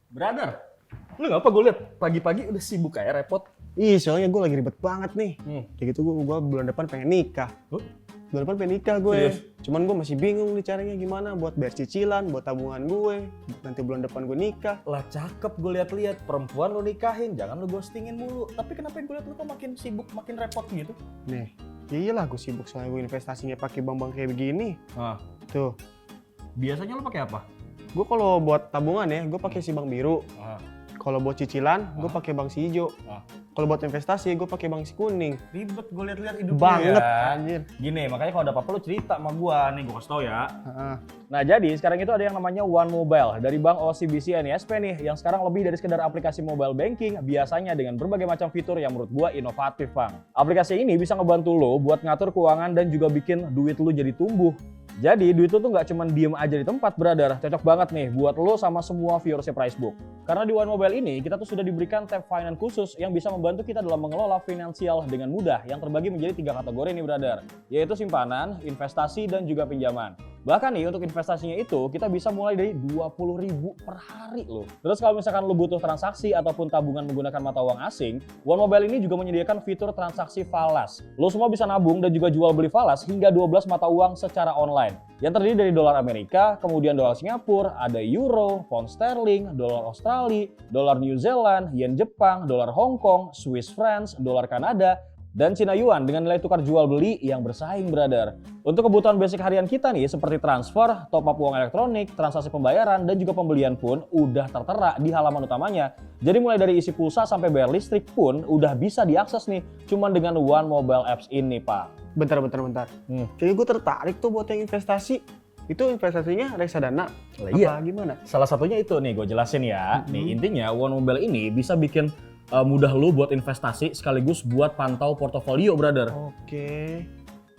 Brother, lu ngapa gue liat pagi-pagi udah sibuk kayak repot? Ih, soalnya gue lagi ribet banget nih. Kayak gitu gue bulan depan pengen nikah. Huh? Bulan depan pengen nikah gue. Serius? Cuman gue masih bingung nih caranya gimana buat bayar cicilan, buat tabungan gue. Nanti bulan depan gue nikah. Lah cakep gue liat-liat, perempuan lu nikahin, jangan lu ghostingin mulu. Tapi kenapa gue liat lu kok makin sibuk, makin repot gitu? Nih, ya iyalah gue sibuk soalnya gue investasinya pakai bank-bank kayak begini. Nah, Tuh, biasanya lu pakai apa? gue kalau buat tabungan ya, gue pakai si bank biru. Ah, Kalau buat cicilan, gue pakai bank si hijau. ah. Kalau buat investasi, gue pakai bank si kuning. Ribet gue liat-liat hidup lu Banget, ya. anjir. Gini, makanya kalau ada apa-apa lu cerita sama gua, nih gua kasih tau ya. Heeh. Nah jadi sekarang itu ada yang namanya One Mobile dari Bank OCBC NISP nih yang sekarang lebih dari sekedar aplikasi mobile banking biasanya dengan berbagai macam fitur yang menurut gua inovatif Bang. Aplikasi ini bisa ngebantu lo buat ngatur keuangan dan juga bikin duit lo jadi tumbuh. Jadi duit lo tuh nggak cuma diem aja di tempat brother, cocok banget nih buat lo sama semua viewersnya Pricebook. Karena di One Mobile ini kita tuh sudah diberikan tab finance khusus yang bisa membantu kita dalam mengelola finansial dengan mudah yang terbagi menjadi 3 kategori nih brother, yaitu simpanan, investasi, dan juga pinjaman. Bahkan nih untuk investasinya itu kita bisa mulai dari 20.000 per hari loh. Terus kalau misalkan lo butuh transaksi ataupun tabungan menggunakan mata uang asing, One Mobile ini juga menyediakan fitur transaksi falas. Lo semua bisa nabung dan juga jual beli falas hingga 12 mata uang secara online. Yang terdiri dari dolar Amerika, kemudian dolar Singapura, ada euro, pound sterling, dolar Australia, dolar New Zealand, yen Jepang, dolar Hong Kong, Swiss francs, dolar Kanada, dan Cina Yuan dengan nilai tukar jual beli yang bersaing brother. Untuk kebutuhan basic harian kita nih seperti transfer, top up uang elektronik, transaksi pembayaran, dan juga pembelian pun udah tertera di halaman utamanya. Jadi mulai dari isi pulsa sampai bayar listrik pun udah bisa diakses nih cuman dengan One Mobile Apps ini Pak. Bentar. Kayaknya gue tertarik tuh buat yang investasi. Itu investasinya reksadana? Lah iya. Apa gimana? Salah satunya itu nih gue jelasin ya. Nih intinya One Mobile ini bisa bikin mudah lu buat investasi sekaligus buat pantau portofolio brother. Oke.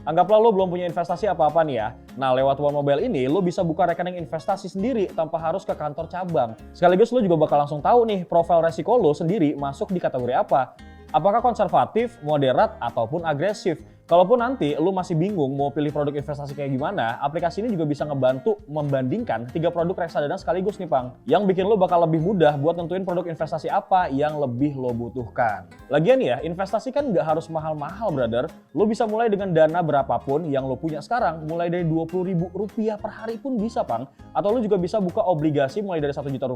Anggaplah lo belum punya investasi apa-apa nih ya. Nah lewat One Mobile ini lo bisa buka rekening investasi sendiri tanpa harus ke kantor cabang. Sekaligus lo juga bakal langsung tahu nih profil resiko lo sendiri masuk di kategori apa. Apakah konservatif, moderat, ataupun agresif. Kalaupun nanti lo masih bingung mau pilih produk investasi kayak gimana, aplikasi ini juga bisa ngebantu membandingkan 3 produk reksadana sekaligus nih Pang. Yang bikin lo bakal lebih mudah buat nentuin produk investasi apa yang lebih lo butuhkan. Lagian ya, investasi kan nggak harus mahal-mahal brother. Lo bisa mulai dengan dana berapapun yang lo punya sekarang, mulai dari Rp20.000 per hari pun bisa Pang. Atau lo juga bisa buka obligasi mulai dari Rp1 juta,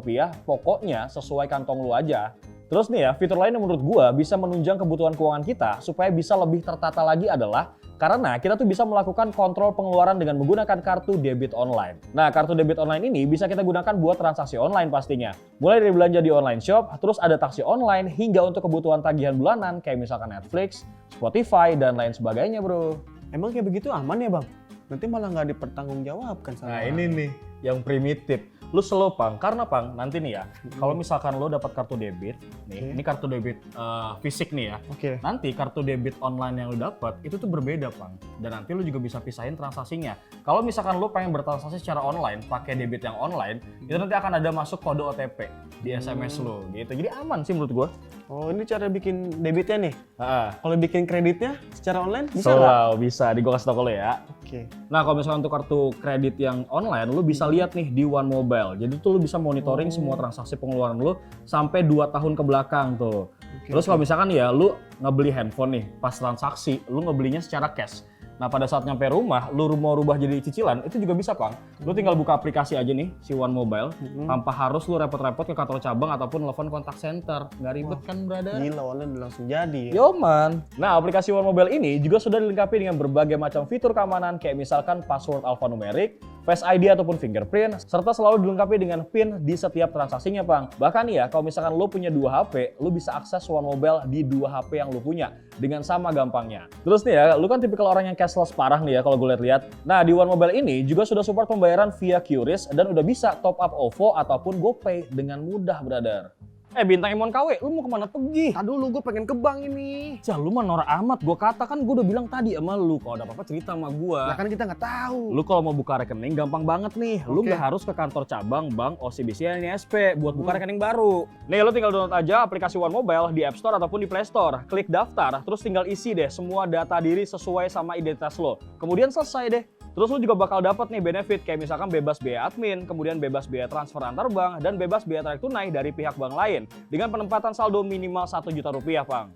pokoknya sesuai kantong lo aja. Terus nih ya, fitur lain yang menurut gua bisa menunjang kebutuhan keuangan kita supaya bisa lebih tertata lagi adalah karena kita tuh bisa melakukan kontrol pengeluaran dengan menggunakan kartu debit online. Nah, kartu debit online ini bisa kita gunakan buat transaksi online pastinya. Mulai dari belanja di online shop, terus ada taksi online, hingga untuk kebutuhan tagihan bulanan kayak misalkan Netflix, Spotify, dan lain sebagainya bro. Emang kayak begitu aman ya bang? Nanti malah nggak dipertanggungjawabkan sama Nah ini nih yang primitif. Lu slow Pang, karena Pang nanti nih ya, kalau misalkan lo dapat kartu debit, nih, ini kartu debit fisik nih ya. Oke. Nanti kartu debit online yang lo dapat itu tuh berbeda Pang, dan nanti lo juga bisa pisahin transaksinya. Kalau misalkan lo pengen bertransaksi secara online, pakai debit yang online, itu nanti akan ada masuk kode OTP di SMS lo, gitu. Jadi aman sih menurut gua. Oh ini cara bikin debitnya nih. Ah, Kalau bikin kreditnya secara online bisa nggak? selalu bisa, di gua kasih tau ke lo ya. Oke. Nah kalau misalkan untuk kartu kredit yang online, lo bisa lihat nih di One Mobile. Jadi tuh lo bisa monitoring semua transaksi pengeluaran lo sampai 2 tahun ke belakang tuh. Terus kalau misalkan ya lo ngebeli handphone nih pas transaksi, lo ngebelinya secara cash. Nah pada saat nyampe rumah, lo mau rubah jadi cicilan, itu juga bisa Pang. Lo tinggal buka aplikasi aja nih, si One Mobile, tanpa harus lo repot-repot ke kantor cabang ataupun telepon kontak center. Nggak ribet kan brother? Gila online udah langsung jadi ya. Yo man. Nah aplikasi One Mobile ini juga sudah dilengkapi dengan berbagai macam fitur keamanan kayak misalkan password alphanumerik, Face ID ataupun fingerprint, serta selalu dilengkapi dengan PIN di setiap transaksinya Pang. Bahkan ya kalau misalkan lo punya 2 HP, lo bisa akses One Mobile di 2 HP yang lo punya dengan sama gampangnya. Terus nih ya, lo kan tipikal orang yang cashless parah nih ya kalau gue lihat-lihat. Nah di One Mobile ini juga sudah support pembayaran via QRIS dan udah bisa top up OVO ataupun GoPay dengan mudah brother. Bintang Emon KW, lu mau kemana pergi? Tadi dulu gue pengen ke bank ini. Cah, lu mah norak amat. Gue katakan gue udah bilang tadi sama lu. Kalau ada apa-apa cerita sama gue. Nah kan kita nggak tahu. Lu kalau mau buka rekening gampang banget nih. Lu Oke. nggak harus ke kantor cabang bank OCBC NISP buat buka rekening baru. Nih lu tinggal download aja aplikasi One Mobile di App Store ataupun di Play Store. Klik daftar, terus tinggal isi deh semua data diri sesuai sama identitas lo. Kemudian selesai deh. Terus lu juga bakal dapat nih benefit kayak misalkan bebas biaya admin, kemudian bebas biaya transfer antar bank, dan bebas biaya tarik tunai dari pihak bank lain dengan penempatan saldo minimal 1 juta rupiah, Pang.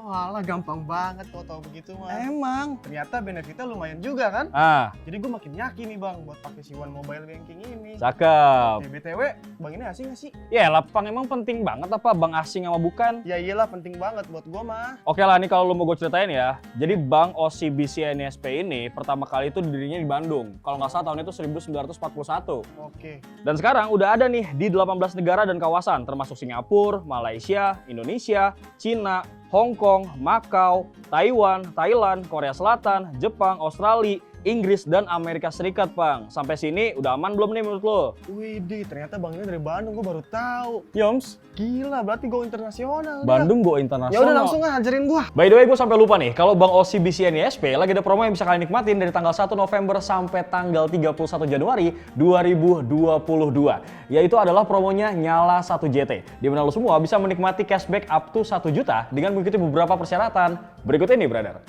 Oh alah, gampang banget kok tau begitu mah. Emang? Ternyata benefitnya lumayan juga kan? Ah, Jadi gue makin yakin nih bang buat pakai si One Mobile Banking ini. cakep. BTW, bang ini asing gak sih? Ya lah, Pang, emang penting banget apa bank asing sama bukan? Ya iyalah, penting banget buat gue mah. Oke lah, nih kalau lu mau gue ceritain ya. Jadi Bank OCBC NISP ini pertama kali itu dirinya di Bandung. Kalau nggak salah tahun itu 1941. Oke. Dan sekarang udah ada nih di 18 negara dan kawasan termasuk Singapura, Malaysia, Indonesia, Cina, Hong Kong, Makau, Taiwan, Thailand, Korea Selatan, Jepang, Australia, Inggris, dan Amerika Serikat, Bang. Sampai sini udah aman belum nih menurut lo? Widih, ternyata bang ini dari Bandung, gue baru tahu. Yoms, Gila, berarti go internasional. Bandung go internasional. Ya udah langsung ajarin gua. By the way, gue sampai lupa nih, kalau Bank OCBC NISP lagi ada promo yang bisa kalian nikmatin dari tanggal 1 November sampai tanggal 31 Januari 2022. Yaitu adalah promonya Nyala 1 JT, di mana lo semua bisa menikmati cashback up to 1 juta dengan mengikuti beberapa persyaratan. Berikut ini, brother.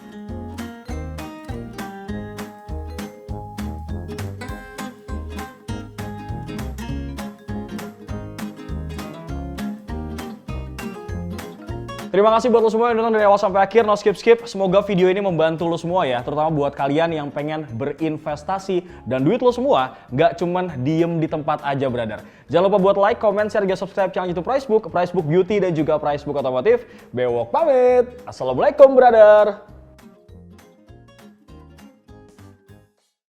Terima kasih buat lo semua yang nonton dari awal sampai akhir, no skip-skip. Semoga video ini membantu lo semua ya, terutama buat kalian yang pengen berinvestasi dan duit lo semua nggak cuman diem di tempat aja, brother. Jangan lupa buat like, comment, share, juga subscribe channel YouTube Pricebook, Pricebook Beauty, dan juga Pricebook Otomotif. Bewok pamit. Assalamualaikum, brother.